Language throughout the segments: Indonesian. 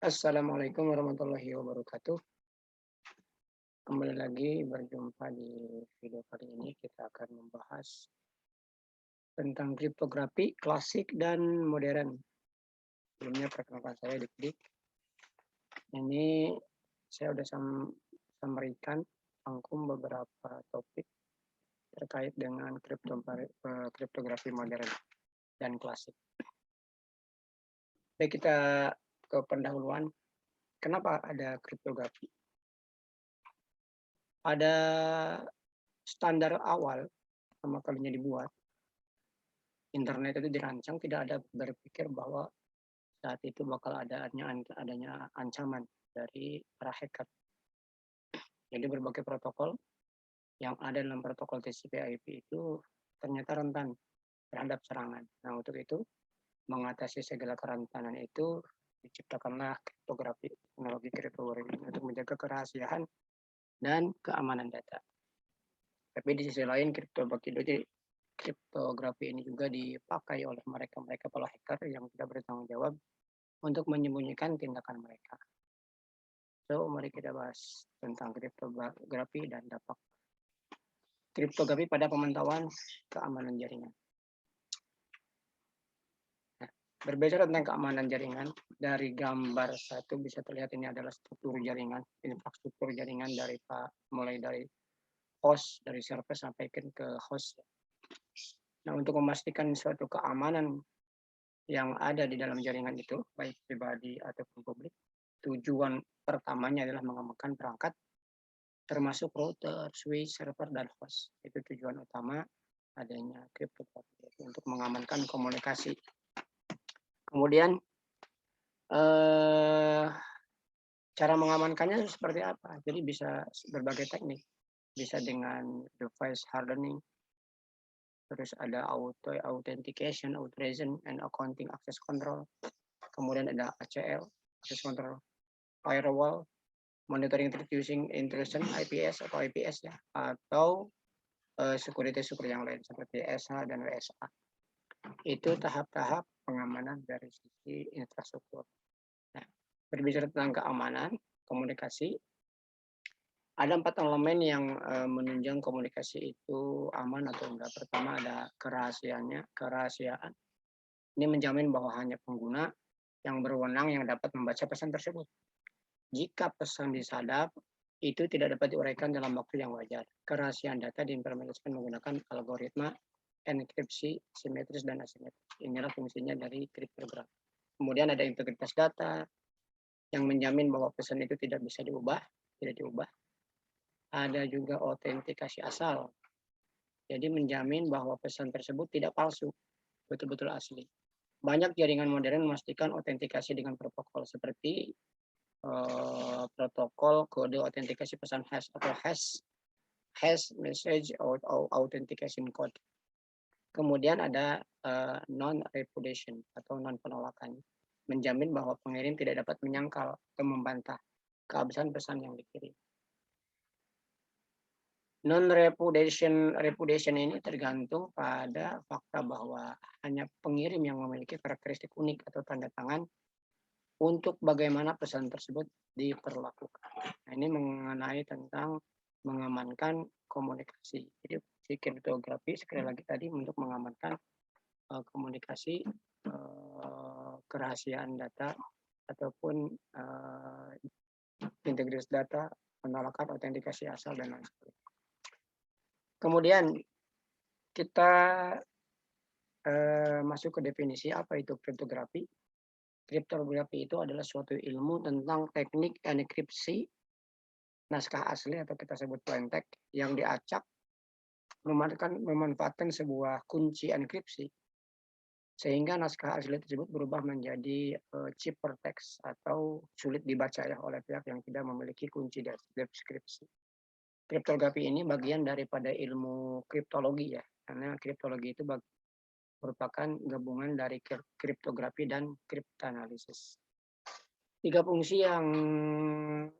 Assalamualaikum warahmatullahi wabarakatuh. Kembali lagi berjumpa di video kali ini. Kita akan membahas tentang kriptografi klasik dan modern. Sebelumnya perkenalkan saya Dik. Ini saya sudah sampaikan rangkum beberapa topik terkait dengan kriptografi modern dan klasik. Baik, kita ke pendahuluan. Kenapa ada kriptografi? Pada standar awal pertama kalinya dibuat, internet itu dirancang tidak ada berpikir bahwa saat itu bakal adanya ancaman dari para hacker. Jadi berbagai protokol yang ada dalam protokol TCP/IP itu ternyata rentan terhadap serangan. Nah, untuk itu mengatasi segala kerentanan itu diciptakanlah kriptografi, teknologi kriptografi untuk menjaga kerahasiaan dan keamanan data. Tapi di sisi lain kriptografi ini juga dipakai oleh mereka para hacker yang tidak bertanggung jawab untuk menyembunyikan tindakan mereka. So, mari kita bahas tentang kriptografi dan dampak kriptografi pada pemantauan keamanan jaringan. Nah, berbicara tentang keamanan jaringan, dari gambar 1 bisa terlihat ini adalah struktur jaringan, infrastruktur jaringan mulai dari host, dari server sampai ke host. Nah, untuk memastikan suatu keamanan yang ada di dalam jaringan itu, baik pribadi ataupun publik, tujuan pertamanya adalah mengamankan perangkat, termasuk router, switch, server, dan host. Itu tujuan utama adanya kriptografi, untuk mengamankan komunikasi. Kemudian, cara mengamankannya seperti apa? Jadi bisa berbagai teknik. Bisa dengan device hardening, terus ada authentication, authorization, and accounting access control. Kemudian ada ACL, access control, firewall, monitoring using intrusion, IPS atau IPS ya, atau security yang lain seperti SH dan WSA. Itu tahap-tahap pengamanan dari sisi infrastruktur. Nah, berbicara tentang keamanan komunikasi, ada 4 elemen yang menunjang komunikasi itu aman atau enggak. Pertama ada kerahasiaan. Ini menjamin bahwa hanya pengguna yang berwenang yang dapat membaca pesan tersebut. Jika pesan disadap, itu tidak dapat diuraikan dalam waktu yang wajar. Kerahasiaan data diimplementasikan menggunakan algoritma enkripsi simetris dan asimetris. Inilah fungsinya dari kriptografi. Kemudian ada integritas data yang menjamin bahwa pesan itu tidak diubah. Ada juga autentikasi asal. Jadi menjamin bahwa pesan tersebut tidak palsu, betul-betul asli. Banyak jaringan modern memastikan autentikasi dengan protokol seperti protokol kode autentikasi pesan hash atau hash message authentication code. Kemudian ada non-repudiation atau non-penolakan, menjamin bahwa pengirim tidak dapat menyangkal atau membantah keabsahan pesan yang dikirim. Non-repudiation ini tergantung pada fakta bahwa hanya pengirim yang memiliki karakteristik unik atau tanda tangan untuk bagaimana pesan tersebut diperlakukan. Nah, ini mengenai tentang mengamankan komunikasi. Jadi kriptografi sekali lagi tadi untuk mengamankan komunikasi, kerahasiaan data ataupun integritas data, penolakan autentikasi asal dan lain sebagainya. Kemudian kita masuk ke definisi apa itu kriptografi. Kriptografi itu adalah suatu ilmu tentang teknik enkripsi naskah asli atau kita sebut plain text yang diacak memanfaatkan sebuah kunci enkripsi sehingga naskah asli tersebut berubah menjadi cipher text atau sulit dibaca ya oleh pihak yang tidak memiliki kunci deskripsi. Kriptografi ini bagian daripada ilmu kriptologi ya, karena kriptologi itu merupakan gabungan dari kriptografi dan kriptanalisis. 3 fungsi yang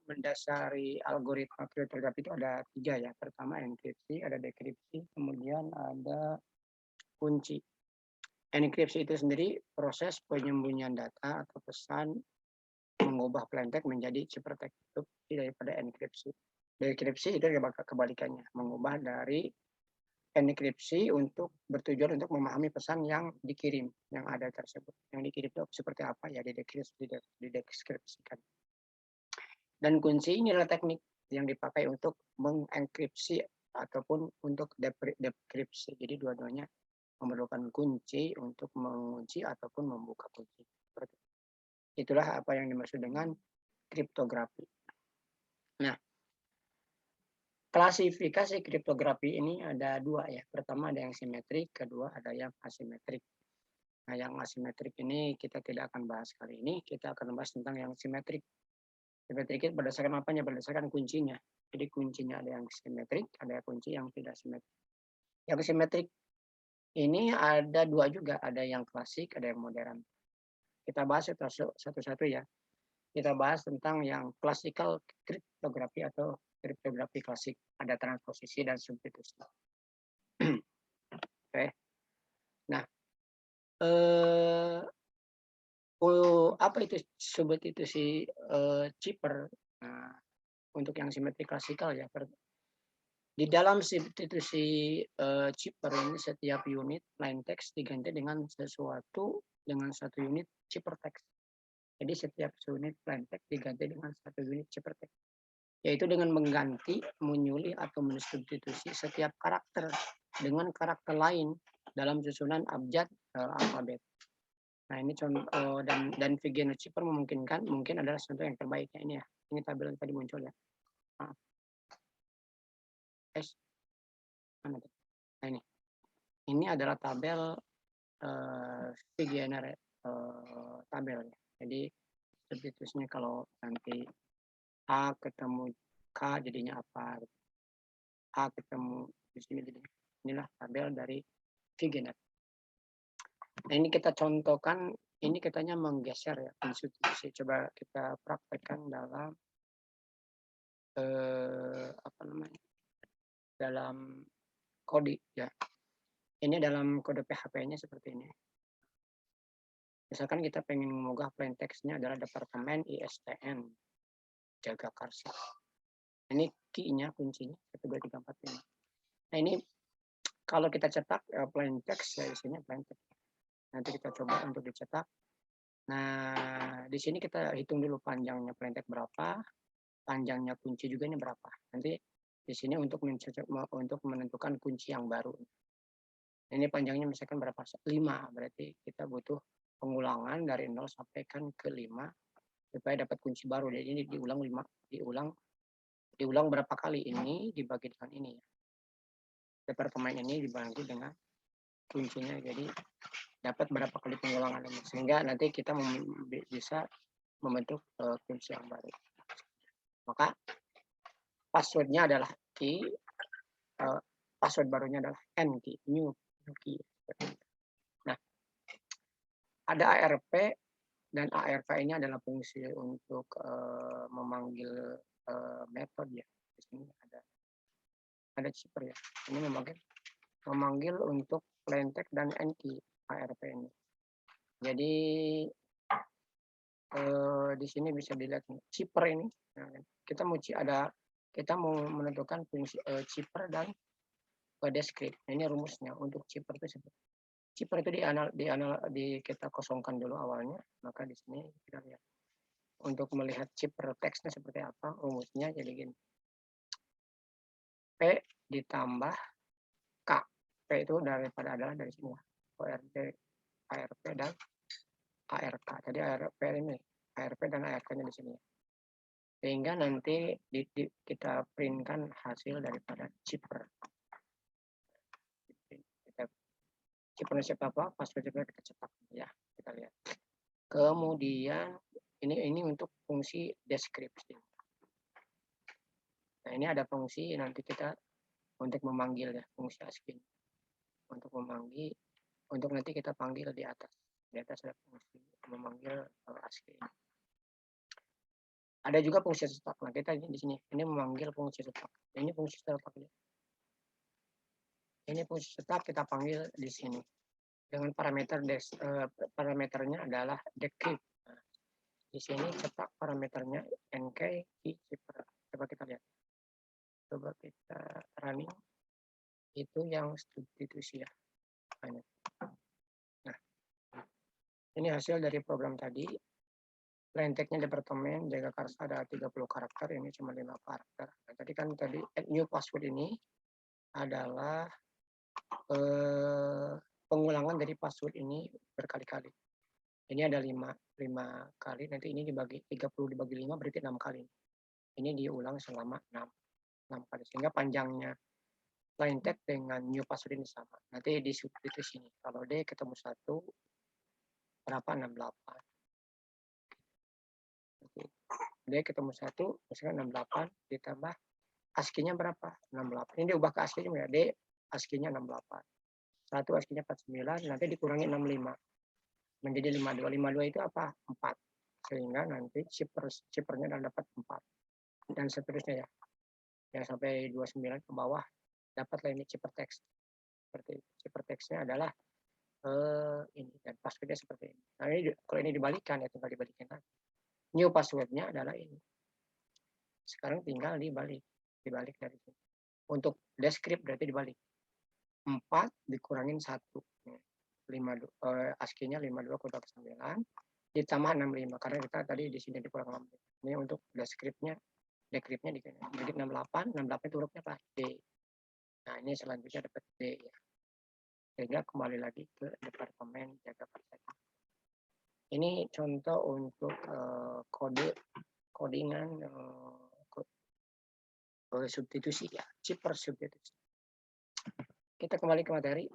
mendasari algoritma kriptografi itu ada 3 ya. Pertama enkripsi, ada dekripsi, kemudian ada kunci. Enkripsi itu sendiri proses penyembunyian data atau pesan mengubah plaintext menjadi ciphertext, itu daripada enkripsi. Dekripsi itu kebalikannya, mengubah dari enkripsi untuk bertujuan untuk memahami pesan yang dikirim, yang ada tersebut. Yang dikirim itu seperti apa ya, dideskripsikan. Dan kunci ini adalah teknik yang dipakai untuk mengenkripsi ataupun untuk dekripsi. Jadi dua-duanya memerlukan kunci untuk mengunci ataupun membuka kunci. Itulah apa yang dimaksud dengan kriptografi. Nah, klasifikasi kriptografi ini ada dua ya. Pertama ada yang simetrik, kedua ada yang asimetrik. Nah, yang asimetrik ini kita tidak akan bahas kali ini. Kita akan bahas tentang yang simetrik. Simetrik itu berdasarkan apanya? Berdasarkan kuncinya. Jadi kuncinya ada yang simetrik, ada kunci yang tidak simetrik. Yang simetrik ini ada dua juga, ada yang klasik, ada yang modern. Kita bahas satu-satu ya. Kita bahas tentang yang classical kriptografi atau kriptografi klasik. Ada transposisi dan substitusi. Oke. Nah, apa itu substitusi cipher? Nah, untuk yang simetrik klasikal ya. Di dalam substitusi cipher ini setiap unit plaintext diganti dengan sesuatu dengan satu unit ciphertext. Jadi setiap unit plaintext diganti dengan satu unit ciphertext. Yaitu dengan mengganti, menyulih atau mensubstitusi setiap karakter dengan karakter lain dalam susunan abjad alfabet. Nah ini contoh dan Vigeno cipher memungkinkan mungkin adalah contoh yang terbaiknya ini ya. Ini tabel yang tadi muncul ya. Nah, mana tuh? Nah ini adalah tabel Vigeno tabel. Jadi substitusinya kalau nanti A ketemu K jadinya apa? A ketemu di sini jadi inilah tabel dari Vigeno. Nah ini kita contohkan, ini katanya menggeser ya substitusi. Coba kita praktekkan dalam apa namanya? Dalam kode ya. Ini dalam kode PHP-nya seperti ini. Misalkan kita pengen mengubah plaintext-nya adalah departemen ISTN Jagakarsa. Ini key-nya, kuncinya 1 2 3 4 5. Nah ini kalau kita cetak plaintext ya isinya plaintext. Nanti kita coba untuk dicetak. Nah, di sini kita hitung dulu panjangnya plaintext berapa, panjangnya kunci juga ini berapa. Nanti di sini untuk menentukan kunci yang baru. Ini panjangnya misalkan berapa? 5, berarti kita butuh pengulangan dari 0 sampai kan ke 5 supaya dapat kunci baru. Jadi ini diulang berapa kali ini dibagi dengan ini ya. Departemen ini dibagi dengan kuncinya. Jadi dapat berapa kali pengulangan ini sehingga nanti kita bisa membentuk kunci yang baru. Maka passwordnya adalah key, password barunya adalah n key, new key. Nah, ada ARP dan ARP ini adalah fungsi untuk memanggil metode ya. Di sini ada cipher ya. Ini memanggil untuk plaintext dan n key ARP ini. Jadi di sini bisa dilihat cipher ini. Nah, kita mau menentukan fungsi cipher dan descript. Nah, ini rumusnya untuk cipher itu seperti cipher itu kita kosongkan dulu awalnya, maka di sini kita lihat untuk melihat cipher teksnya seperti apa rumusnya jadi gini. P ditambah K. P itu adalah dari sini ORD, ARP dan ARK. Jadi ARP ini ARP dan ARK-nya di sini. Sehingga nanti kita printkan hasil daripada cipher. Ciphernya siapa apa, passwordnya kita cetak ya, kita lihat. Kemudian ini untuk fungsi deskripsi. Nah ini ada fungsi nanti kita untuk memanggil ya, fungsi ASCII. Untuk memanggil, untuk nanti kita panggil di atas. Di atas ada fungsi memanggil ASCII. Ada juga fungsi setak. Nah kita di sini, ini memanggil fungsi setak. Ini fungsi setak. Ini fungsi setak kita panggil di sini. dengan parameternya adalah decrypt. Nah, di sini cetak parameternya NK di zipper. Coba kita lihat. Coba kita running. Itu yang substitusi ya. Nah, ini hasil dari program tadi. Plain text-nya departemen jaga karsa ada 30 karakter, ini cuma 5 karakter. Nah, tadi add new password ini adalah pengulangan dari password ini berkali-kali. Ini ada 5 kali, nanti ini dibagi 30 dibagi 5 berarti 6 kali. Ini diulang selama 6 kali, sehingga panjangnya plain text dengan new password ini sama. Nanti di substitusi sini. Kalau D ketemu 1, berapa? 68. D ketemu 1, misalkan 68, ditambah ASCII-nya berapa? 68. Ini diubah ke ASCII juga ya. D ASCII-nya 68. 1 ASCII-nya 49, nanti dikurangi 65. Menjadi 52. 52 itu apa? 4. Sehingga nanti chippernya dapat 4. Dan seterusnya ya. Yang sampai 29 ke bawah dapat ini chipper text. Seperti chipper text-nya adalah ini, dan password-nya seperti ini. Nah, ini kalau ini dibalikan ya, tinggal dibalikin lagi. New password-nya adalah ini. Sekarang tinggal dibalik dari sini. Untuk descript berarti dibalik. 4 dikurangin 1. 5 ASCII-nya 52,9 ditambah 65 karena kita tadi di sini dikurang 65. Ini untuk descript-nya decrypt-nya jadi 68 itu hurufnya apa? D. Nah, ini selanjutnya dapat D ya. Sehingga kembali lagi ke departemen jaga karsa. Ini contoh untuk codingan substitusi ya, chipper substitusi. Kita kembali ke materi.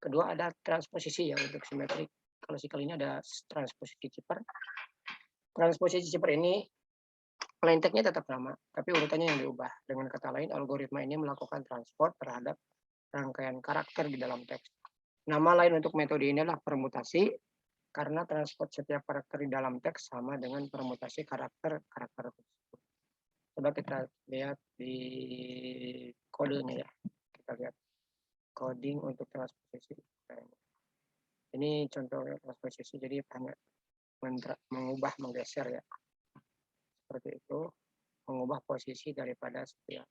Kedua ada transposisi ya untuk simetrik. Kalau kali ini ada transposisi chipper. Transposisi chipper ini plain text-nya tetap sama, tapi urutannya yang diubah. Dengan kata lain, algoritma ini melakukan transport terhadap rangkaian karakter di dalam teks. Nama lain untuk metode ini adalah permutasi, karena transport setiap karakter di dalam teks sama dengan permutasi karakter tersebut. Coba kita lihat di kodenya ya. Kita lihat coding untuk transposisi. Ini contoh transposisi, jadi hanya mengubah, menggeser ya. Seperti itu, mengubah posisi daripada setiap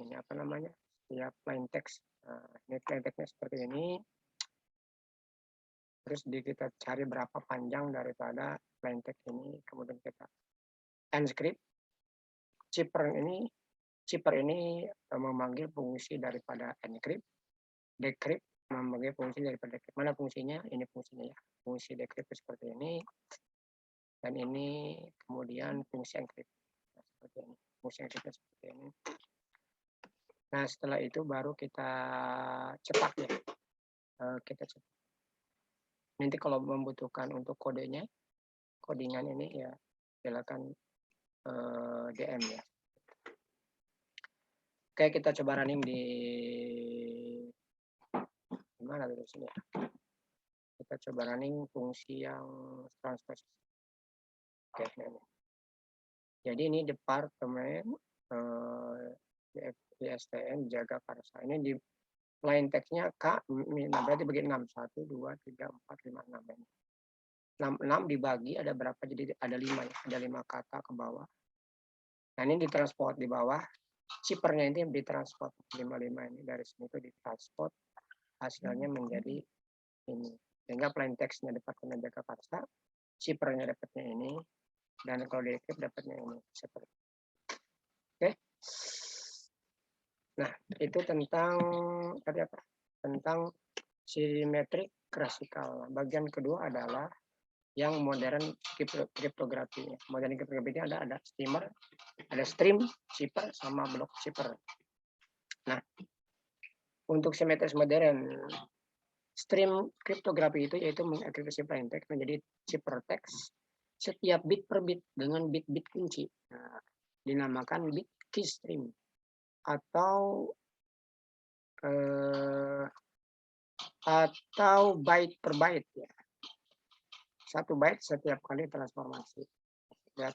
ini apa namanya? Setiap plain text. Ini plain text-nya seperti ini. Terus kita cari berapa panjang daripada plain text ini, kemudian kita encrypt. Chipper ini memanggil fungsi daripada encrypt. Decrypt memanggil fungsi daripada decrypt. Mana fungsinya? Ini fungsinya ya. Fungsi decrypt seperti ini. Dan ini kemudian fungsi encrypt. Nah, seperti ini. Fungsi encrypt seperti ini. Nah, setelah itu baru kita cetak ya. Kita cetak. Nanti kalau membutuhkan untuk kodenya, codingan ini ya silakan DM ya. Oke, kita coba running di mana di sini ya. Kita coba running fungsi yang transposisi. Oke, ini. Jadi ini departemen DSTN jaga karsa. Ini di plain text-nya K, nah berarti bagi 6. 1, 2, 3, 4, 5, 6 ini. 6 dibagi ada berapa? Jadi ada 5 ya. Ada 5 kata ke bawah. Nah, ini ditransport di bawah. Chippernya ini ditransport 55 ini dari sini itu ditransport. Hasilnya menjadi ini. Sehingga plain text-nya departemen jaga karsa, chippernya dapatnya ini, dan kalau decrypt dapatnya ini. Seperti. Oke. Nah, itu tentang tadi apa? Tentang simetrik klasikal. Bagian kedua adalah yang modern kriptografi. Modern kriptografi ini ada steamer, ada stream shipper sama block shipper. Nah, untuk simetris modern, stream kriptografi itu yaitu mengenkripsi plain text menjadi shipper text setiap bit per bit dengan bit-bit kunci. Nah, dinamakan bit key stream atau byte per byte ya. 1 byte setiap kali transformasi. Ya.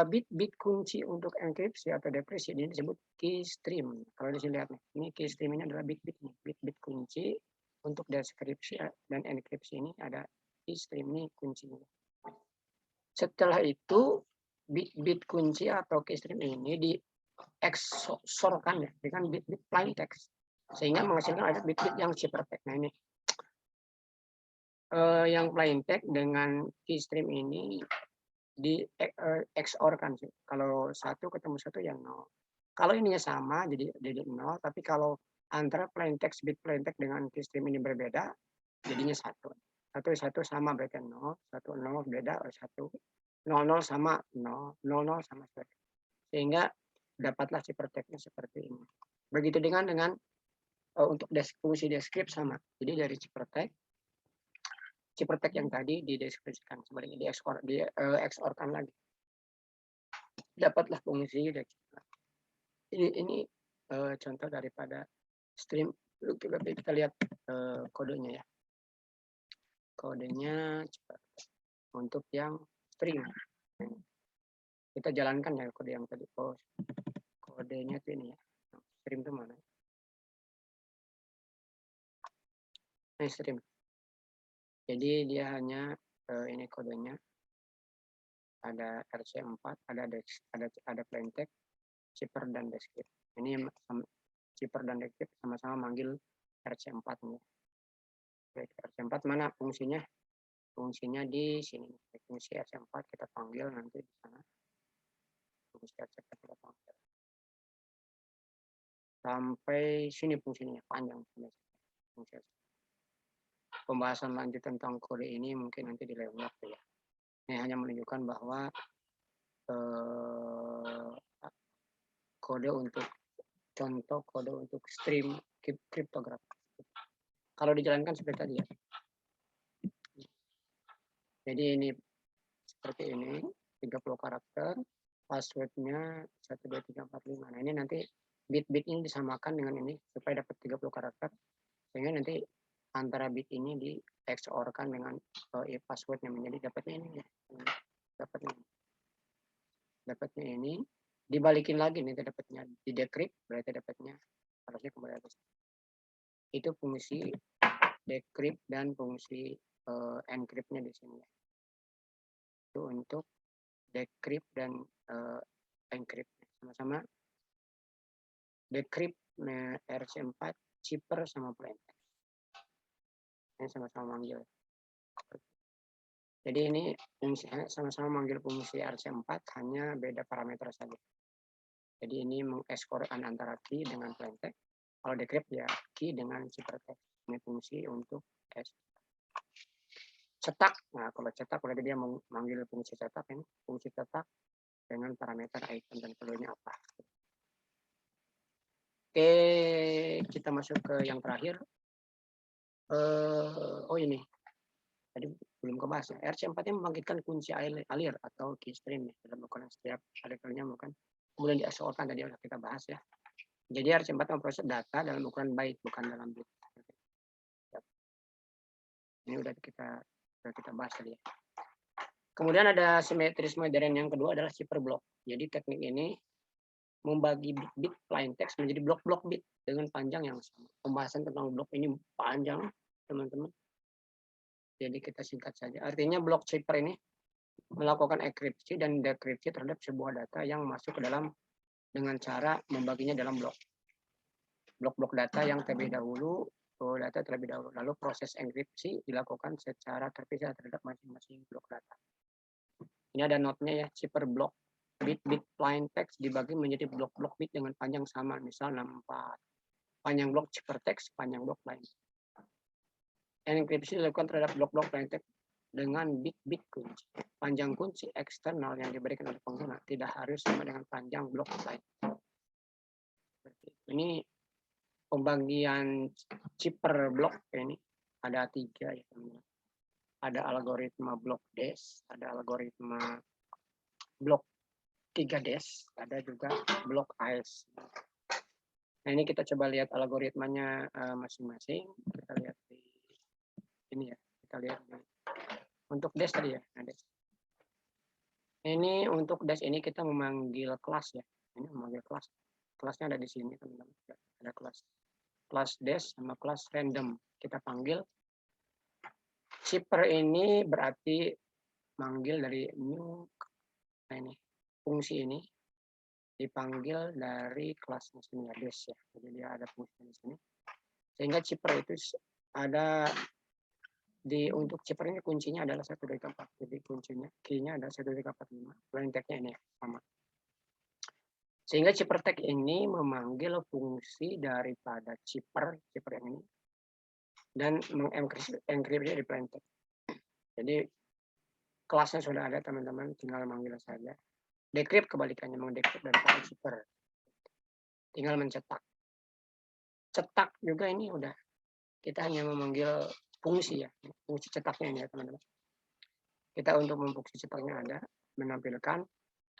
Bit kunci untuk enkripsi atau dekripsi ini disebut key stream. Kalau di sini lihat nih, ini key stream ini adalah bit-bit nih, bit-bit kunci untuk deskripsi dan enkripsi ini ada key stream ini kuncinya. Setelah itu bit-bit kunci atau key stream ini dieksorkan ya dengan bit-bit plain text sehingga menghasilkan ada bit-bit yang ciphertext. Nah ini yang plain text dengan key stream ini di XOR kan sih. Kalau satu ketemu satu ya 0. Kalau ininya sama jadi 0, tapi kalau antara plain text bit plain text dengan key stream ini berbeda, jadinya 1. 1 sama berarti 0, 1 0 beda 1. 0 sama 0, 0 sama 1. Sehingga dapatlah ciphertext-nya seperti ini. Begitu dengan untuk fungsi deskrip sama. Jadi dari ciphertext yang tadi dideskripsikan sebaliknya dieksorkan lagi, dapatlah fungsi ini contoh daripada stream. Kita lihat kodenya ya, kodenya untuk yang stream kita jalankan ya kode yang tadi. Kodenya tuh ini ya, stream itu mana ini stream. Jadi dia hanya ini kodenya ada RC4, ada plain text, cipher dan descript. Ini cipher dan descript sama-sama manggil RC4 nih. RC4 mana fungsinya? Fungsinya di sini. Fungsi RC4 kita panggil nanti di sana. Fungsi RC4 kita panggil. Sampai sini fungsinya panjang. Fungsi RC4. Pembahasan lanjut tentang kode ini mungkin nanti di lain waktu ya. Ini hanya menunjukkan bahwa kode untuk contoh kode untuk stream kriptografi. Kalau dijalankan seperti tadi ya. Jadi ini seperti ini 30 karakter, passwordnya 1 2 3 4 5. Nah ini nanti bit-bit ini disamakan dengan ini supaya dapat 30 karakter. Sehingga nanti antara bit ini di XOR-kan dengan passwordnya menjadi dapatnya ini ya. Dapatnya ini dibalikin lagi nih dapatnya di decrypt berarti dapatnya harusnya kembali atas. Itu fungsi decrypt dan fungsi encrypt-nya di sini ya. Itu untuk decrypt dan encrypt sama-sama decrypt RC4 cipher sama plain text. Ini sama-sama manggil. Jadi ini fungsi sama-sama manggil fungsi RC4 hanya beda parameter saja. Jadi ini mengekskorkan antara key dengan plain text. Kalau decrypt ya key dengan ciphertext. Ini fungsi untuk cetak. Nah kalau cetak berarti dia memanggil fungsi cetak ini. Fungsi cetak dengan parameter item dan value-nya apa. Oke, kita masuk ke yang terakhir. Oh ini tadi belum kebahas ya. RC4-nya membangkitkan kunci alir atau key stream ya. Dalam ukuran setiap artikelnya bukan. Kemudian dieksorkan tadi sudah kita bahas ya. Jadi RC4 memproses data dalam ukuran byte bukan dalam bit. Ini udah kita bahas tadi ya. Kemudian ada simetris modern yang kedua adalah cipher block. Jadi teknik ini membagi bit plain text menjadi blok-blok bit dengan panjang yang sama. Pembahasan tentang blok ini panjang, teman-teman. Jadi kita singkat saja. Artinya blok cipher ini melakukan enkripsi dan dekripsi terhadap sebuah data yang masuk ke dalam dengan cara membaginya dalam blok. Blok-blok data yang terlebih dahulu, lalu proses enkripsi dilakukan secara terpisah terhadap masing-masing blok data. Ini ada notnya ya, cipher block. Bit-bit plain text dibagi menjadi blok-blok bit dengan panjang sama, misal 64. Panjang blok ciphertext, panjang blok plain. Enkripsi dilakukan terhadap blok-blok plain text dengan bit-bit kunci. Panjang kunci eksternal yang diberikan oleh pengguna tidak harus sama dengan panjang blok plain. Ini pembagian cipher block ini ada 3 ya teman-teman. Ada algoritma blok des, ada algoritma blok 3 des, ada juga blok AES. Nah ini kita coba lihat algoritmanya masing-masing. Kita lihat di ini ya, kita lihat untuk des tadi ya. Nah, des. Ini untuk dash ini kita memanggil kelas ya. Ini memanggil kelas. Kelasnya ada di sini teman-teman. Ada kelas. Kelas dash sama kelas random. Kita panggil. Shipper ini berarti manggil dari new. Nah ini fungsi ini dipanggil dari kelasnya sini ya, dash ya. Jadi dia ada fungsi di sini. Sehingga shipper itu ada untuk chipper ini kuncinya adalah 1 2 3 4. Jadi kuncinya key-nya ada 1 2 3 4 5. Plain text-nya ini sama. Sehingga chipper tag ini memanggil fungsi daripada chipper yang ini dan mengenkripsi di plain text. Jadi kelasnya sudah ada teman-teman, tinggal manggil saja. Decrypt kebalikannya, mengdecrypt daripada chipper. Tinggal mencetak. Cetak juga ini udah. Kita hanya memanggil fungsi ya, fungsi cetaknya ini ya teman-teman. Kita untuk memfungsi cetaknya ada, menampilkan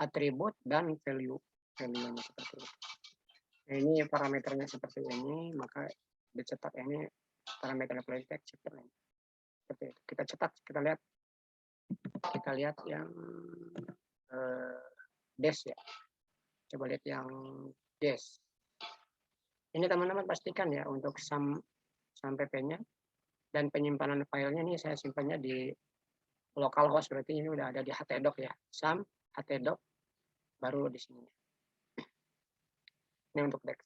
atribut dan value-nya seperti itu. Nah, ini parameternya seperti ini, maka dicetak ini parameter plain text seperti ini. Seperti itu. Kita cetak, kita lihat yang dash ya. Coba lihat yang dash. Ini teman-teman pastikan ya untuk sampai pp-nya dan penyimpanan filenya ini saya simpannya di localhost, berarti ini udah ada di htdoc ya. htdoc baru di sini. Ini untuk dex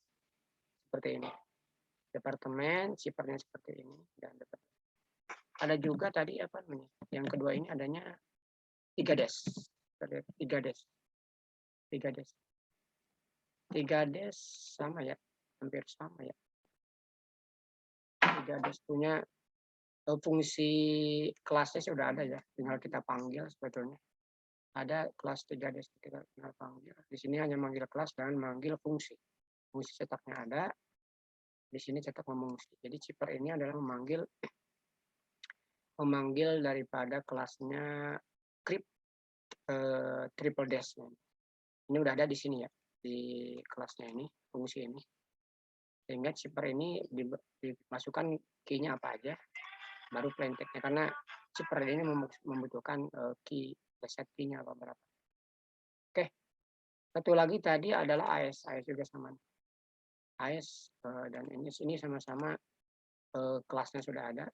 seperti ini. Departemen shippernya seperti ini dan ada juga tadi apa namanya? Yang kedua ini adanya 3 dash. 3 dash. 3 dash. 3 dash sama ya. Hampir sama ya. 3 dash punya fungsi kelasnya sudah ada ya. Tinggal kita panggil sebetulnya. Ada kelas 3 dash kita tinggal panggil. Di sini hanya manggil kelas dan manggil fungsi. Fungsi cetaknya ada. Di sini cetak memfungsi. Jadi shipper ini adalah memanggil daripada kelasnya triple dash. Ini udah ada di sini ya, di kelasnya ini, fungsi ini. Sehingga shipper ini dimasukkan key-nya apa aja, baru plain text-nya. Karena shipper ini membutuhkan key, set key-nya apa berapa. Oke, satu lagi tadi adalah AS juga sama. AS dan ini sama-sama kelasnya sudah ada.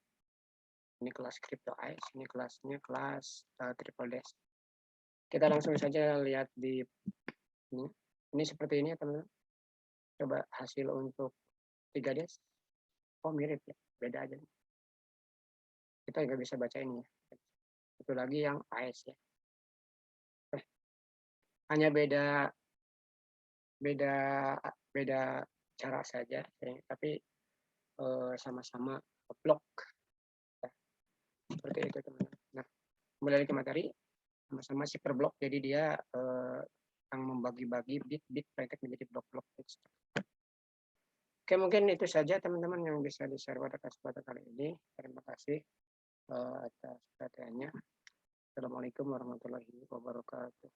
Ini kelas crypto AS, ini kelasnya kelas triple dash. Kita langsung saja lihat di ini. Ini seperti ini ya teman-teman. Coba hasil untuk 3 dash. Oh mirip ya, beda aja. Kita nggak bisa baca ini ya. Itu lagi yang AS ya. Hanya beda cara saja, tapi sama-sama blok. Seperti itu teman-teman. Nah, kembali ke materi, sama-sama shipper block, jadi dia yang membagi-bagi bit paket menjadi blok-blok. Oke, mungkin itu saja teman-teman yang bisa di-share pada kesempatan kali ini. Terima kasih atas perhatiannya. Assalamualaikum warahmatullahi wabarakatuh.